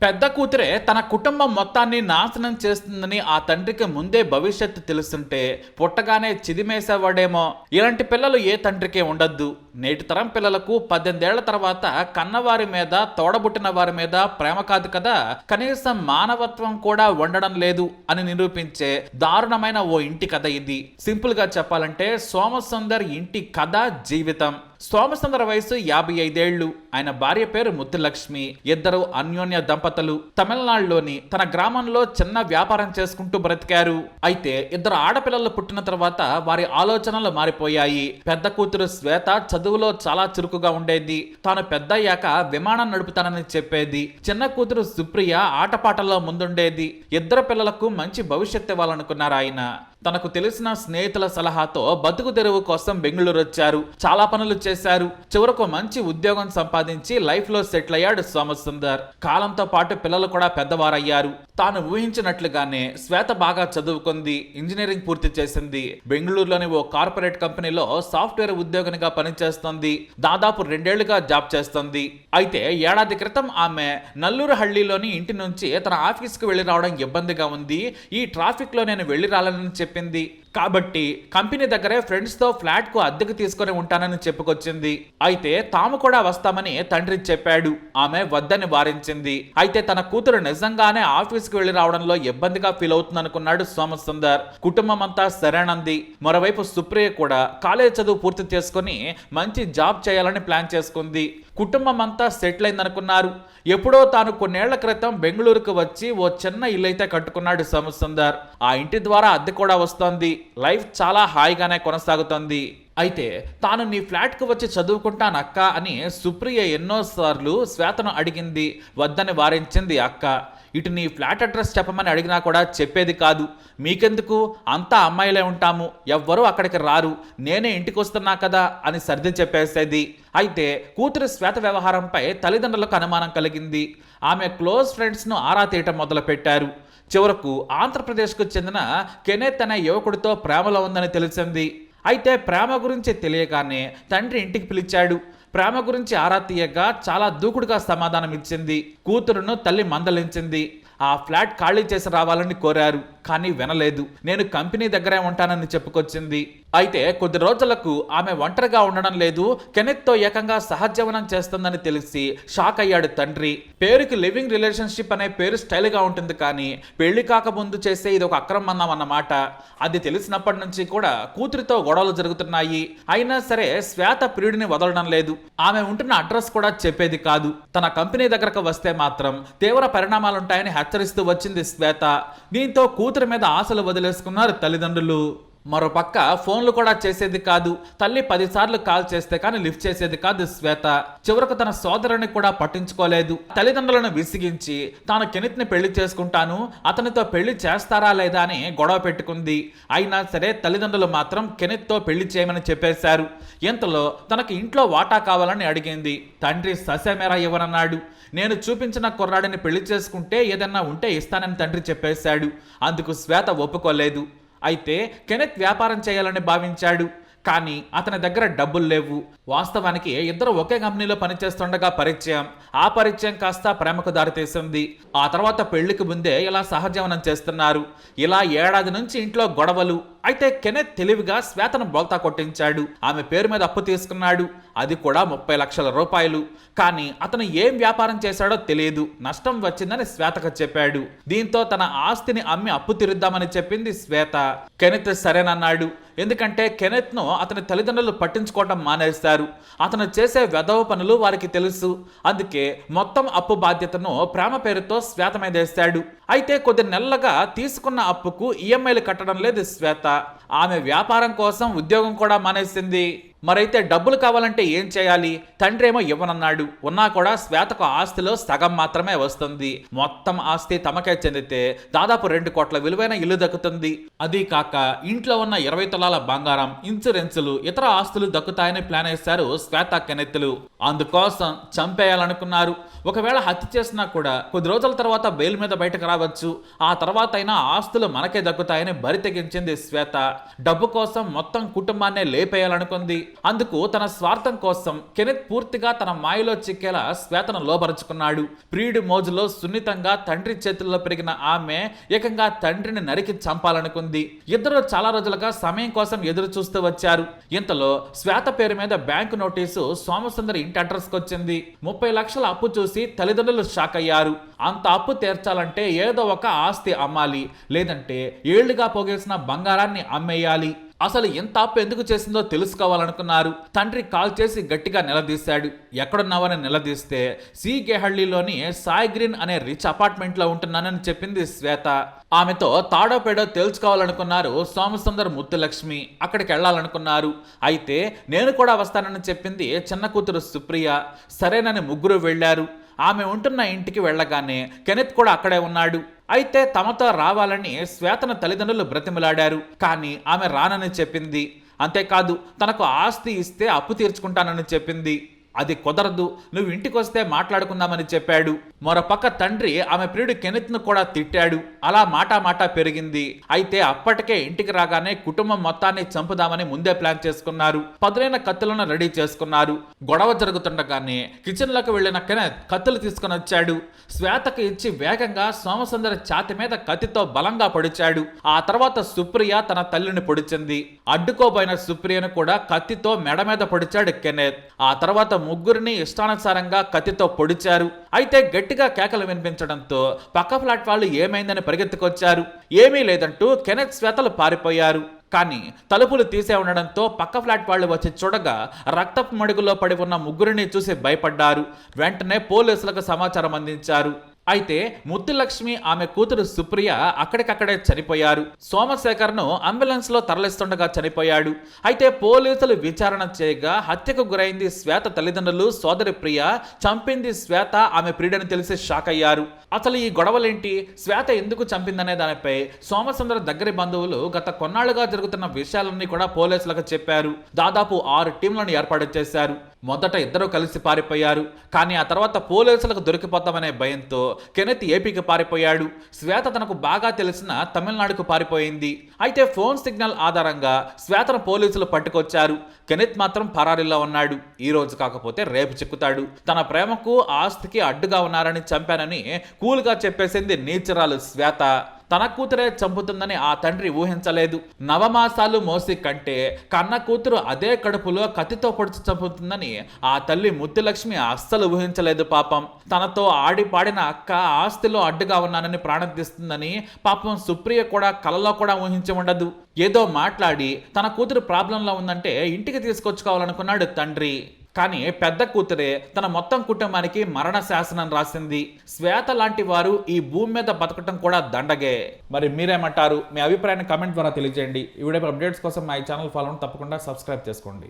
పెద్ద కూతురే తన కుటుంబం మొత్తాన్ని నాశనం చేస్తుందని ఆ తండ్రికి ముందే భవిష్యత్తు తెలుస్తుంటే పుట్టగానే చిదిమేసేవాడేమో. ఇలాంటి పిల్లలు ఏ తండ్రికి ఉండద్దు. నేటి తరం పిల్లలకు 18 ఏళ్ల తర్వాత కన్నవారి మీద, తోడబుట్టిన వారి మీద ప్రేమ కాదు కదా, కనీసం మానవత్వం కూడా ఉండడం లేదు అని నిరూపించే దారుణమైన ఓ ఇంటి కథ ఇది. సింపుల్ గా చెప్పాలంటే సోమసుందర్ ఇంటి కథ జీవితం. సోమసుందర్ వయసు 55 ఏళ్లు. ఆయన భార్య పేరు ముత్తులక్ష్మి. ఇద్దరు అన్యోన్య దంపతులు. తమిళనాడులోని తన గ్రామంలో చిన్న వ్యాపారం చేసుకుంటూ బ్రతికారు. అయితే ఇద్దరు ఆడపిల్లలు పుట్టిన తర్వాత వారి ఆలోచనలు మారిపోయాయి. పెద్ద కూతురు శ్వేత చదువులో చాలా చురుకుగా ఉండేది. తాను పెద్దయ్యాక విమానం నడుపుతానని చెప్పేది. చిన్న కూతురు సుప్రియ ఆటపాటల్లో ముందుండేది. ఇద్దరు పిల్లలకు మంచి భవిష్యత్తు ఇవ్వాలనుకున్నారు ఆయన. తనకు తెలిసిన స్నేహితుల సలహాతో బతుకు తెరువు కోసం బెంగళూరు వచ్చారు. చాలా పనులు చేశారు. చివరకు మంచి ఉద్యోగం సంపాదించి లైఫ్ లో సెటిల్ అయ్యాడు సోమసుందర్. కాలంతో పాటు పిల్లలు కూడా పెద్దవారయ్యారు. తాను ఊహించినట్లుగానే శ్వేత బాగా చదువుకుంది. ఇంజనీరింగ్ పూర్తి చేసింది. బెంగళూరులోని ఓ కార్పొరేట్ కంపెనీలో సాఫ్ట్వేర్ ఉద్యోగినిగా పనిచేస్తోంది. దాదాపు 2 ఏళ్లుగా జాబ్ చేస్తుంది. అయితే ఏడాది క్రితం ఆమె నల్లూరు హళ్లిలోని ఇంటి నుంచి తన ఆఫీస్కి వెళ్లి రావడం ఇబ్బందిగా ఉంది. ఈ ట్రాఫిక్ లో నేను వెళ్లి రాలని చెప్పింది. కాబట్టి కంపెనీ దగ్గరే ఫ్రెండ్స్ తో ఫ్లాట్ కు అద్దెకు తీసుకుని ఉంటానని చెప్పుకొచ్చింది. అయితే తాము కూడా వస్తామని తండ్రి చెప్పాడు. ఆమె వద్దని వారించింది. అయితే తన కూతురు నిజంగానే ఆఫీస్కి వెళ్లి రావడంలో ఇబ్బందిగా ఫీల్ అవుతుందనుకున్నాడు సోమసుందర్. కుటుంబం అంతా సరేనంది. మరోవైపు సుప్రియ కూడా కాలేజ్ చదువు పూర్తి చేసుకుని మంచి జాబ్ చేయాలని ప్లాన్ చేసుకుంది. కుటుంబం అంతా సెటిల్ అయిందనుకున్నారు. ఎప్పుడో తాను కొన్నేళ్ల క్రితం బెంగళూరుకు వచ్చి ఓ చిన్న ఇల్లు అయితే కట్టుకున్నాడు సోమసుందర్. ఆ ఇంటి ద్వారా అద్దె కూడా వస్తోంది. లైఫ్ చాలా హాయిగానే కొనసాగుతోంది. అయితే తాను నీ ఫ్లాట్కు వచ్చి చదువుకుంటానక్క అని సుప్రియ ఎన్నోసార్లు శ్వేతను అడిగింది. వద్దని వారించింది అక్క. ఇటు నీ ఫ్లాట్ అడ్రస్ చెప్పమని అడిగినా కూడా చెప్పేది కాదు. మీకెందుకు, అంతా అమ్మాయిలే ఉంటాము, ఎవ్వరూ అక్కడికి రారు, నేనే ఇంటికి వస్తున్నా కదా అని సర్ది చెప్పేసేది. అయితే కూతురు శ్వేత వ్యవహారంపై తల్లిదండ్రులకు అనుమానం కలిగింది. ఆమె క్లోజ్ ఫ్రెండ్స్ను ఆరా తీయటం మొదలు పెట్టారు. చివరకు ఆంధ్రప్రదేశ్కు చెందిన కెనెత్ అనే యువకుడితో ప్రేమలో ఉందని తెలిసింది. అయితే ప్రేమ గురించి తెలియగానే తండ్రి ఇంటికి పిలిచాడు. ప్రేమ గురించి ఆరా తీయగా చాలా దూకుడుగా సమాధానం ఇచ్చింది. కూతురును తల్లి మందలించింది. ఆ ఫ్లాట్ ఖాళీ చేసి రావాలని కోరారు. కానీ వినలేదు. నేను కంపెనీ దగ్గరే ఉంటానని చెప్పుకొచ్చింది. అయితే కొద్ది రోజులకు ఆమె ఒంటరిగా ఉండడం లేదు, కెనెత్తో ఏకంగా సహజీవనం చేస్తుందని తెలిసి షాక్ అయ్యాడు తండ్రి. పేరుకి లివింగ్ రిలేషన్షిప్ అనే పేరు స్టైల్గా ఉంటుంది, కానీ పెళ్లి కాకముందు చేసే ఇది ఒక అక్రమం అన్నమాట. అది తెలిసినప్పటి నుంచి కూడా కూతురితో గొడవలు జరుగుతున్నాయి. అయినా సరే శ్వేత ప్రియుడిని వదలడం లేదు. ఆమె ఉంటున్న అడ్రస్ కూడా చెప్పేది కాదు. తన కంపెనీ దగ్గరకు వస్తే మాత్రం తీవ్ర పరిణామాలుంటాయని హెచ్చరిస్తూ వచ్చింది శ్వేత. దీంతో కూతురి మీద ఆశలు వదిలేసుకున్నారు తల్లిదండ్రులు. మరోపక్క ఫోన్లు కూడా చేసేది కాదు. తల్లి 10 సార్లు కాల్ చేస్తే కానీ లిఫ్ట్ చేసేది కాదు శ్వేత. చివరకు తన సోదరుని కూడా పట్టించుకోలేదు. తల్లిదండ్రులను విసిగించి తాను కెనెత్ని పెళ్లి చేసుకుంటాను, అతనితో పెళ్లి చేస్తారా లేదా అని గొడవ పెట్టుకుంది. అయినా సరే తల్లిదండ్రులు మాత్రం కెనెత్తో పెళ్లి చేయమని చెప్పేశారు. ఇంతలో తనకి ఇంట్లో వాటా కావాలని అడిగింది. తండ్రి ససేమేరా ఇవ్వనన్నాడు. నేను చూపించిన కుర్రాడిని పెళ్లి చేసుకుంటే ఏదన్నా ఉంటే ఇస్తానని తండ్రి చెప్పేశాడు. అందుకు శ్వేత ఒప్పుకోలేదు. అయితే కెనెత్ వ్యాపారం చేయాలని భావించాడు. కానీ అతని దగ్గర డబ్బులు లేవు. వాస్తవానికి ఇద్దరు ఒకే కంపెనీలో పనిచేస్తుండగా పరిచయం. ఆ పరిచయం కాస్త ప్రేమకు దారితీసింది. ఆ తర్వాత పెళ్లికి ముందే ఇలా సహజీవనం చేస్తున్నారు. ఇలా ఏడాది నుంచి ఇంట్లో గొడవలు. అయితే కెనెత్ తెలివిగా శ్వేతను బోల్తా కొట్టించాడు. ఆమె పేరు మీద అప్పు తీసుకున్నాడు. అది కూడా 30 లక్షల రూపాయలు. కానీ అతను ఏం వ్యాపారం చేశాడో తెలియదు. నష్టం వచ్చిందని శ్వేతకు చెప్పాడు. దీంతో తన ఆస్తిని అమ్మి అప్పు తీరుద్దామని చెప్పింది శ్వేత. కెనెత్ సరేనన్నాడు. ఎందుకంటే కెనెత్ను అతని తల్లిదండ్రులు పట్టించుకోవటం మానేశారు. అతను చేసే వెధవ పనులు వారికి తెలుసు. అందుకే మొత్తం అప్పు బాధ్యతను ప్రేమ పేరుతో శ్వేత మీద వేశాడు. అయితే కొద్ది నెలలుగా తీసుకున్న అప్పుకు ఈఎంఐలు కట్టడం లేదు శ్వేత. ఆమె వ్యాపారం కోసం ఉద్యోగం కూడా మానేసింది. మరైతే డబ్బులు కావాలంటే ఏం చేయాలి? తండ్రి ఏమో ఇవ్వనన్నాడు. ఉన్నా కూడా శ్వేతకు ఆస్తిలో సగం మాత్రమే వస్తుంది. మొత్తం ఆస్తి తమకే చెందితే దాదాపు 2 కోట్ల విలువైన ఇల్లు దక్కుతుంది. అదీ కాక ఇంట్లో ఉన్న 20 తులాల బంగారం, ఇన్సూరెన్సులు, ఇతర ఆస్తులు దక్కుతాయని ప్లాన్ వేశారు శ్వేత కెనెత్తులు. అందుకోసం చంపేయాలనుకున్నారు. ఒకవేళ హత్య చేసినా కూడా కొద్ది రోజుల తర్వాత బెయిల్ మీద బయటకు రావచ్చు. ఆ తర్వాత అయినా ఆస్తులు మనకే దక్కుతాయని బరి తెగించింది శ్వేత. డబ్బు కోసం మొత్తం కుటుంబాన్నే లేపేయాలనుకుంది. అందుకు తన స్వార్థం కోసం కెనెత్ పూర్తిగా తన మాయలో చిక్కేలా శ్వేతను లోబరుచుకున్నాడు. ప్రియుడి మోజులో సున్నితంగా తండ్రి చేతుల్లో పెరిగిన ఆమె ఏకంగా తండ్రిని నరికి చంపాలనుకుంది. ఇద్దరు చాలా రోజులుగా సమయం కోసం ఎదురు చూస్తూ వచ్చారు. ఇంతలో శ్వేత పేరు మీద బ్యాంకు నోటీసు సోమసుందర్ ఇంటి అడ్రస్కి వచ్చింది. 30 లక్షల అప్పు చూసి తల్లిదండ్రులు షాక్ అయ్యారు. అంత అప్పు తీర్చాలంటే ఏదో ఒక ఆస్తి అమ్మాలి, లేదంటే ఏళ్లుగా పోగేసిన బంగారాన్ని అమ్మేయాలి. అసలు ఎంత అప్పు ఎందుకు చేసిందో తెలుసుకోవాలనుకున్నారు. తండ్రి కాల్ చేసి గట్టిగా నిలదీశాడు. ఎక్కడున్నావని నిలదీస్తే సి గేహళ్లిలోని సాయి గ్రీన్ అనే రిచ్ అపార్ట్మెంట్లో ఉంటున్నానని చెప్పింది శ్వేత. ఆమెతో తాడో పేడో తెలుసుకోవాలనుకున్నారు సోమసుందర్, ముత్తులక్ష్మి. అక్కడికి వెళ్లాలనుకున్నారు. అయితే నేను కూడా వస్తానని చెప్పింది చిన్న కూతురు సుప్రియ. సరేనని ముగ్గురు వెళ్లారు. ఆమె ఉంటున్న ఇంటికి వెళ్ళగానే కెనెత్ కూడా అక్కడే ఉన్నాడు. అయితే తమతో రావాలని శ్వేతను తల్లిదండ్రులు బ్రతిమలాడారు. కానీ ఆమె రానని చెప్పింది. అంతేకాదు తనకు ఆస్తి ఇస్తే అప్పు తీర్చుకుంటానని చెప్పింది. అది కుదరదు, నువ్వు ఇంటికి వస్తే మాట్లాడుకుందామని చెప్పాడు. మరోపక్క తండ్రి ఆమె ప్రియుడు కెనెత్ను కూడా తిట్టాడు. అలా మాటా పెరిగింది. అయితే అప్పటికే ఇంటికి రాగానే కుటుంబం మొత్తాన్ని చంపుదామని ముందే ప్లాన్ చేసుకున్నారు. పదులైన కత్తులను రెడీ చేసుకున్నారు. గొడవ జరుగుతుండగానే కిచెన్ లోకి వెళ్లిన కెనెత్ కత్తులు తీసుకుని వచ్చాడు. శ్వేతకు ఇచ్చి వేగంగా సోమసుందర్ ఛాతి మీద కత్తితో బలంగా పొడిచాడు. ఆ తర్వాత సుప్రియ తన తల్లిని పొడిచింది. అడ్డుకోబోయిన సుప్రియను కూడా కత్తితో మెడ మీద పొడిచాడు కెనెత్. ఆ తర్వాత ముగ్గురిని ఇష్టానుసారంగా కత్తితో పొడిచారు. అయితే గట్టిగా కేకలు వినిపించడంతో పక్క ఫ్లాట్ వాళ్ళు ఏమైందని పరిగెత్తుకొచ్చారు. ఏమీ లేదంటూ కెనెత్, శ్వేతలు పారిపోయారు. కానీ తలుపులు తీసే ఉండడంతో పక్క ఫ్లాట్ వాళ్ళు వచ్చి చూడగా రక్తపు మడుగులో పడి ఉన్న ముగ్గురిని చూసి భయపడ్డారు. వెంటనే పోలీసులకు సమాచారం అందించారు. అయితే ముత్తులక్ష్మి, ఆమె కూతురు సుప్రియ అక్కడికక్కడే చనిపోయారు. సోమశేఖర్ను అంబులెన్స్ లో తరలిస్తుండగా చనిపోయాడు. అయితే పోలీసులు విచారణ చేయగా హత్యకు గురైంది శ్వేత తల్లిదండ్రులు, సోదరి ప్రియ. చంపింది శ్వేత, ఆమె ప్రియుడని తెలిసి షాక్ అయ్యారు. అసలు ఈ గొడవలేంటి, శ్వేత ఎందుకు చంపిందనే దానిపై సోమసుందర్ దగ్గరి బంధువులు గత కొన్నాళ్లుగా జరుగుతున్న విషయాలన్నీ కూడా పోలీసులకు చెప్పారు. దాదాపు 6 టీంలను ఏర్పాటు చేశారు. మొదట ఇద్దరు కలిసి పారిపోయారు. కానీ ఆ తర్వాత పోలీసులకు దొరికిపోతామనే భయంతో కెనెత్ ఏపీకి పారిపోయాడు. శ్వేత తనకు బాగా తెలిసిన తమిళనాడుకు పారిపోయింది. అయితే ఫోన్ సిగ్నల్ ఆధారంగా శ్వేతను పోలీసులు పట్టుకొచ్చారు. కెనెత్ మాత్రం పరారీలో ఉన్నాడు. ఈ రోజు కాకపోతే రేపు చిక్కుతాడు. తన ప్రేమకు, ఆస్తికి అడ్డుగా ఉన్నారని చంపానని కూల్గా చెప్పేసింది నీచురాలు శ్వేత. తన కూతురే చంపుతుందని ఆ తండ్రి ఊహించలేదు. నవమాసాలు మోసి కంటే కన్న కూతురు అదే కడుపులో కత్తితో పొడిచి చంపుతుందని ఆ తల్లి ముత్తులక్ష్మి అస్సలు ఊహించలేదు. పాపం తనతో ఆడి పాడిన అక్క ఆస్తిలో అడ్డుగా ఉన్నానని ప్రాణం తీస్తుందని పాపం సుప్రియ కూడా కలలో కూడా ఊహించి ఉండదు. ఏదో మాట్లాడి తన కూతురు ప్రాబ్లంలో ఉందంటే ఇంటికి తీసుకొచ్చుకోవాలనుకున్నాడు తండ్రి. కానీ పెద్ద కూతురే తన మొత్తం కుటుంబానికి మరణ శాసనం రాసింది. శ్వేత లాంటి వారు ఈ భూమి మీద బతకటం కూడా దండగే. మరి మీరేమంటారు? మీ అభిప్రాయాన్ని కామెంట్ ద్వారా తెలియజేయండి. ఈ వీడియో అప్డేట్స్ కోసం మా ఛానల్ ఫాలో తప్పకుండా సబ్స్క్రైబ్ చేసుకోండి.